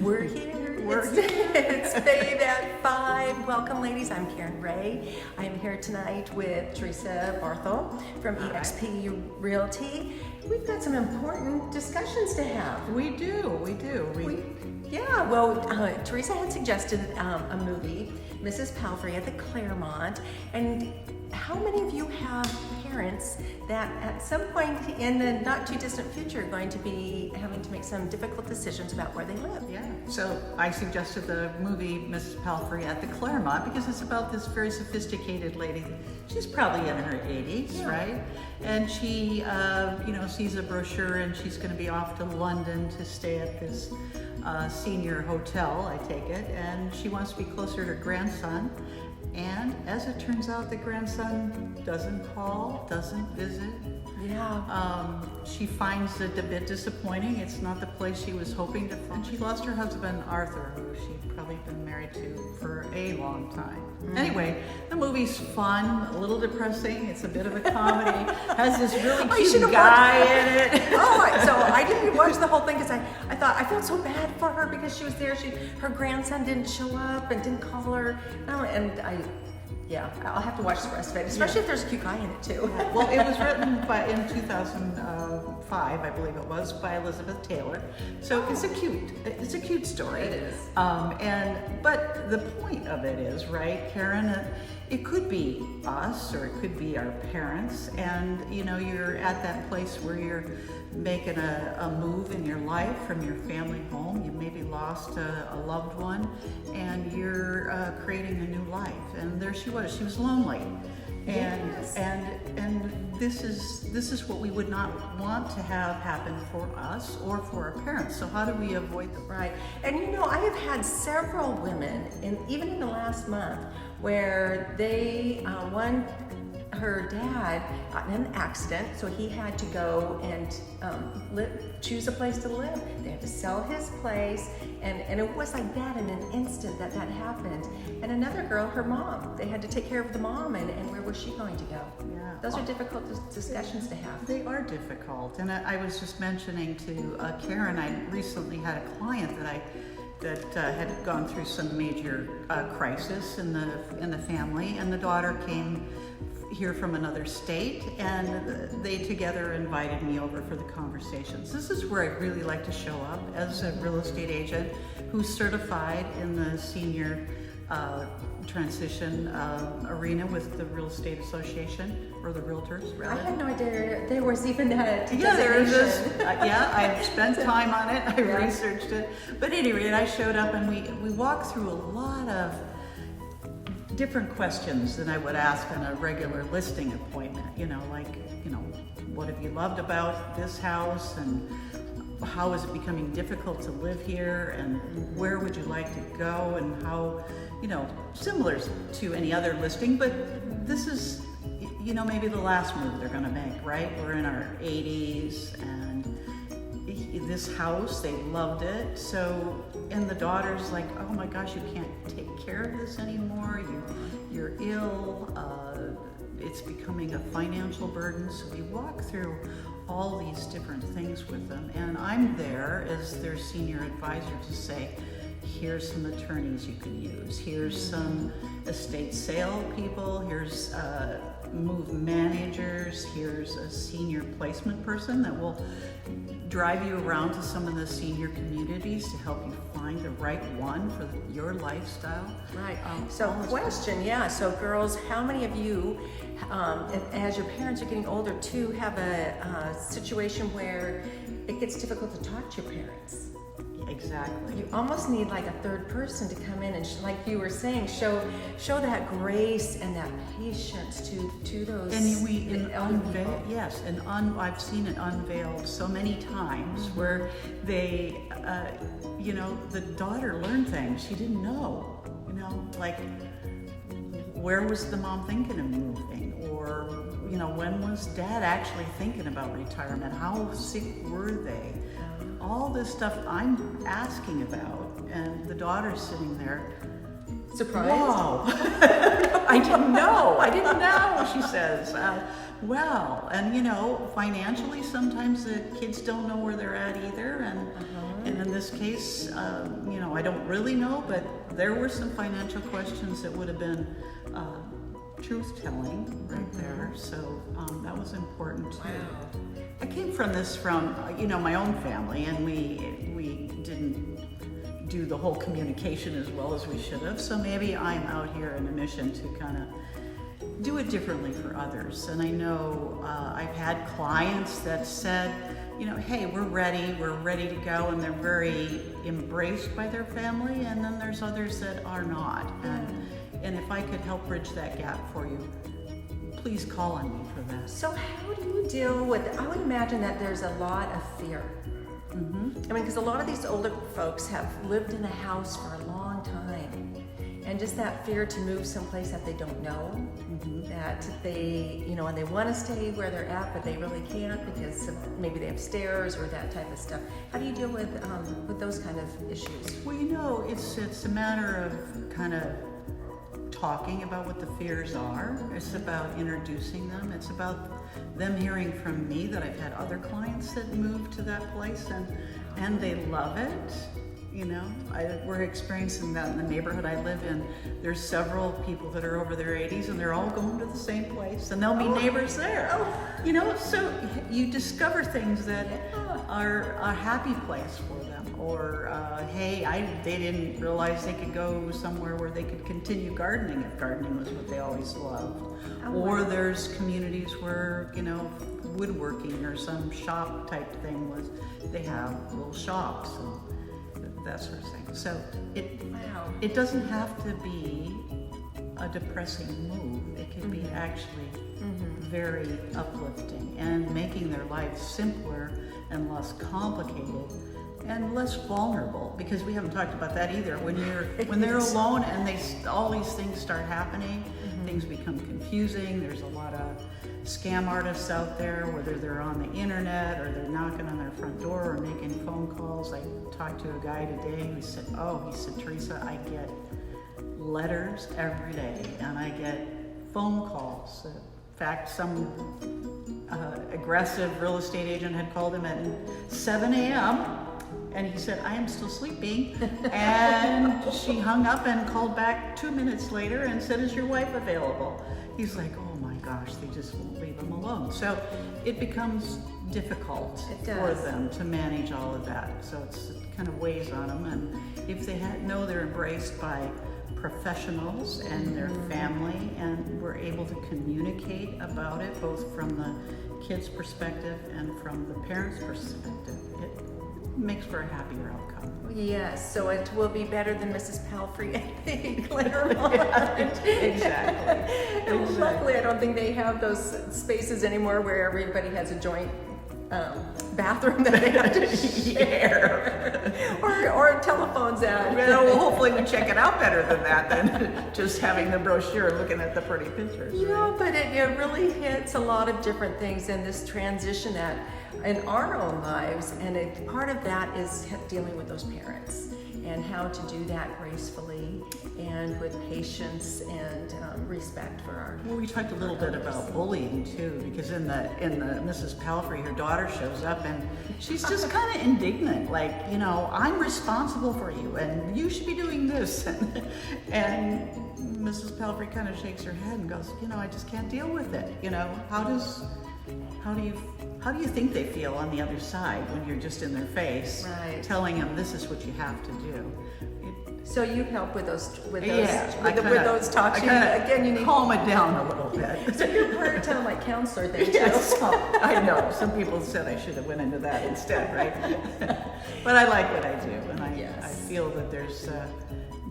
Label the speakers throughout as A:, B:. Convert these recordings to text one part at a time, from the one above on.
A: We're here.
B: We're
A: It's Babe at 5. Welcome, ladies. I'm Karen Ray. I am here tonight with Teresa Barthel from EXP Realty. We've got some important discussions to have.
B: We do.
A: Teresa had suggested a movie, Mrs. Palfrey at the Claremont, and how many of you have parents that at some point in the not too distant future are going to be having to make some difficult decisions about where they live?
B: Yeah. So I suggested the movie Mrs. Palfrey at the Claremont because it's about this very sophisticated lady. She's probably in her 80s, right? And she, sees a brochure and she's going to be off to London to stay at this senior hotel, I take it, and she wants to be closer to her grandson. And as it turns out, the grandson doesn't call, doesn't visit.
A: Yeah.
B: She finds it a bit disappointing. It's not the place she was hoping to find. She lost her husband, Arthur, who she'd probably been married to for a long time. Anyway, the movie's fun, a little depressing. It's a bit of a comedy. Has this really cute guy in it.
A: So I didn't watch the whole thing because I thought I felt so bad for her because she was there. Her grandson didn't show up and didn't call her. I'll have to watch the rest of it, especially if there's a cute guy in it too.
B: Well, it was written in 2005, I believe it was, by Elizabeth Taylor. So it's a cute story.
A: It is.
B: But the point of it is, right, Karen, it could be us or it could be our parents, and you're at that place where you're making a move in your life from your family home. You maybe lost a loved one, and you're creating a new life. And there she was lonely, and this is what we would not want to have happen for us or for our parents. So how do we avoid that?
A: Right. And I have had several women, even in the last month, where they her dad got in an accident, so he had to go and choose a place to live. They had to sell his place, and it was like that in an instant that happened. And another girl, her mom, they had to take care of the mom, and where was she going to go? Yeah. Those are difficult discussions to have.
B: They are difficult, and I was just mentioning to Karen, I recently had a client that had gone through some major crisis in the family, and the daughter came here from another state, and they together invited me over for the conversations. This is where I really like to show up as a real estate agent who's certified in the senior transition arena with the Real Estate Association, or the Realtors, rather.
A: I had no idea there was even a
B: Yeah, there is this. I've spent time on it. I researched it. But anyway, I showed up, and we walked through a lot of different questions than I would ask on a regular listing appointment. What have you loved about this house, and how is it becoming difficult to live here, and where would you like to go, and how, similar to any other listing, but this is, maybe the last move they're going to make, right? We're in our 80s, and this house, they loved it. So, and the daughter's like, oh my gosh, you can't take care of this anymore. You're ill. It's becoming a financial burden. So we walk through all these different things with them, and I'm there as their senior advisor to say, here's some attorneys you can use. Here's some estate sale people. Here's move managers. Here's a senior placement person that will drive you around to some of the senior communities to help you find the right one for your lifestyle.
A: Right. So girls, how many of you, as your parents are getting older too, have a situation where it gets difficult to talk to your parents?
B: Exactly.
A: You almost need like a third person to come in and, like you were saying, show that grace and that patience to those.
B: And I've seen it unveiled so many times where they, the daughter learned things she didn't know. Like, where was the mom thinking of moving, or when was dad actually thinking about retirement? How sick were they? All this stuff I'm asking about, and the daughter's sitting there
A: surprised.
B: Whoa! I didn't know, she says. Well, and financially sometimes the kids don't know where they're at either, And in this case, I don't really know, but there were some financial questions that would have been truth-telling right there. So that was important too.
A: Wow.
B: I came from my own family, and we didn't do the whole communication as well as we should have. So maybe I'm out here in a mission to kind of do it differently for others. And I know I've had clients that said, hey, we're ready to go, and they're very embraced by their family. And then there's others that are not. And if I could help bridge that gap for you, please call on me for that.
A: So how do you deal with, I would imagine that there's a lot of fear. I mean, because a lot of these older folks have lived in a house for a long time. And just that fear to move someplace that they don't know, that they, and they want to stay where they're at, but they really can't because maybe they have stairs or that type of stuff. How do you deal with those kind of issues?
B: Well, it's a matter of kind of talking about what the fears are. It's about introducing them. It's about them hearing from me that I've had other clients that moved to that place and they love it. We're experiencing that in the neighborhood I live in. There's several people that are over their 80s and they're all going to the same place, and they'll be neighbors there. So you discover things that are a happy place for them, or hey, they didn't realize they could go somewhere where they could continue gardening if gardening was what they always loved. Or there's communities where woodworking or some shop type thing was, they have little shops and that sort of thing. So it doesn't have to be a depressing move. It can be actually very uplifting and making their lives simpler and less complicated and less vulnerable, because we haven't talked about that either. When they're alone and all these things start happening, things become confusing. There's a lot of scam artists out there, whether they're on the internet or they're knocking on their front door or making phone calls. I talked to a guy today who said, Teresa, I get letters every day and I get phone calls. In fact, some aggressive real estate agent had called him at 7 a.m. and he said, I am still sleeping. And she hung up and called back 2 minutes later and said, is your wife available? He's like, oh my gosh, they just won't leave him alone. So it becomes difficult for them to manage all of that. So it kind of weighs on them. And if they know they're embraced by professionals and their family, and we're able to communicate about it, both from the kid's perspective and from the parent's perspective, it makes for a happier outcome.
A: Yes, so it will be better than Mrs. Palfrey at the Claremont.
B: Exactly.
A: Luckily, I don't think they have those spaces anymore where everybody has a joint bathroom that they have to share, or telephones out.
B: Well, hopefully we check it out better than that than just having the brochure and looking at the pretty pictures.
A: Yeah, but it really hits a lot of different things in this transition in our own lives, and part of that is dealing with those parents and how to do that gracefully and with patience and respect for our.
B: Well, we talked a little bit about bullying too, because in the Mrs. Palfrey, her daughter shows up and she's just kind of indignant, like, I'm responsible for you and you should be doing this, and Mrs. Palfrey kind of shakes her head and goes, I just can't deal with it. How do you think they feel on the other side when you're just in their face, telling them this is what you have to do?
A: So you help with those talks.
B: Again, you need to calm it down a little bit.
A: So you're part of like counselor then too.
B: Yes, I know. Some people said I should have went into that instead, right? But I like what I do, and I feel that there's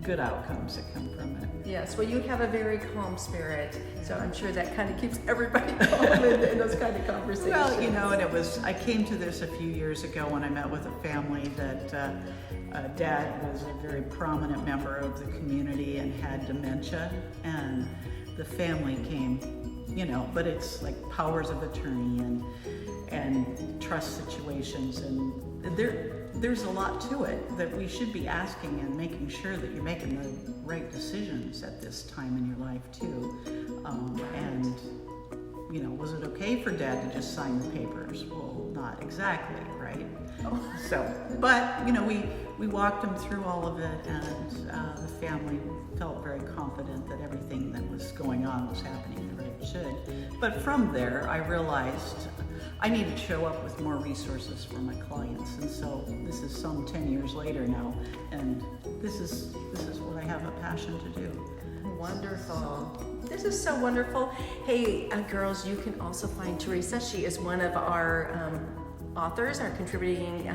B: good outcomes that come from it.
A: Yes, well, you have a very calm spirit, so I'm sure that kind of keeps everybody calm in those kind of conversations.
B: Well, and I came to this a few years ago when I met with a family that dad was a very prominent member of the community and had dementia, and the family came, but it's like powers of attorney and trust situations, and there's a lot to it that we should be asking and making sure that you're making the right decisions at this time in your life too. And was it okay for dad to just sign the papers? Well, not exactly, right? So, but you know, we walked them through all of it, and the family felt very confident that everything that was going on was happening the way it should. But from there, I realized I needed to show up with more resources for my clients, and so this is some 10 years later now, and this is what I have a passion to do.
A: Wonderful. This is so wonderful. Hey, girls, you can also find Teresa. She is one of our authors, our contributing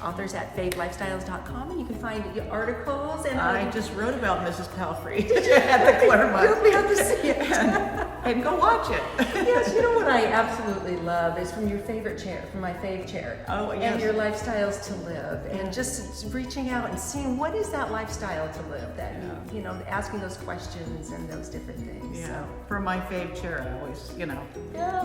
A: authors at favelifestyles.com, and you can find the articles. And
B: I just wrote about Mrs. Palfrey at the Claremont.
A: You'll be able to see it.
B: and go watch it.
A: Yes, you know what I absolutely love is from your favorite chair, from my fave chair.
B: Oh, yes.
A: And your lifestyles to live, and just reaching out and seeing what is that lifestyle to live, that you know, asking those questions and those different things.
B: Yeah.
A: So.
B: For my fave chair, I always, you know,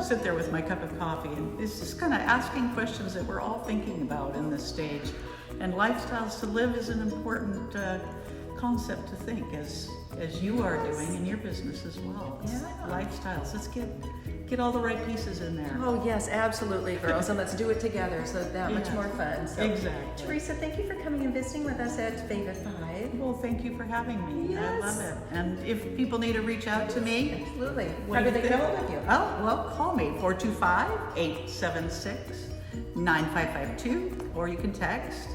B: sit there with my cup of coffee, and it's just kind of asking questions that we're all thinking about in this stage. And lifestyles to live is an important concept to think, as you are doing in your business as well. It's lifestyles. Let's get all the right pieces in there.
A: Oh yes, absolutely, girls, and let's do it together, so that much more fun. So,
B: exactly.
A: Teresa, thank you for coming and visiting with us at Fave at 5.
B: Well, thank you for having me.
A: Yes.
B: I love it. And if people need to reach out to me,
A: Absolutely.
B: what
A: How do
B: you
A: they
B: think?
A: get hold of you?
B: Oh, well, call me 425-876-9552, or you can text,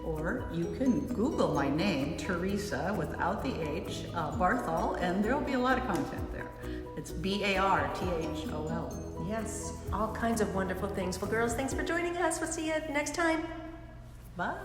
B: or you can Google my name, Teresa, without the H, Barthol, and there will be a lot of content there. It's Barthol.
A: Yes, all kinds of wonderful things. Well, girls, thanks for joining us. We'll see you next time.
B: Bye.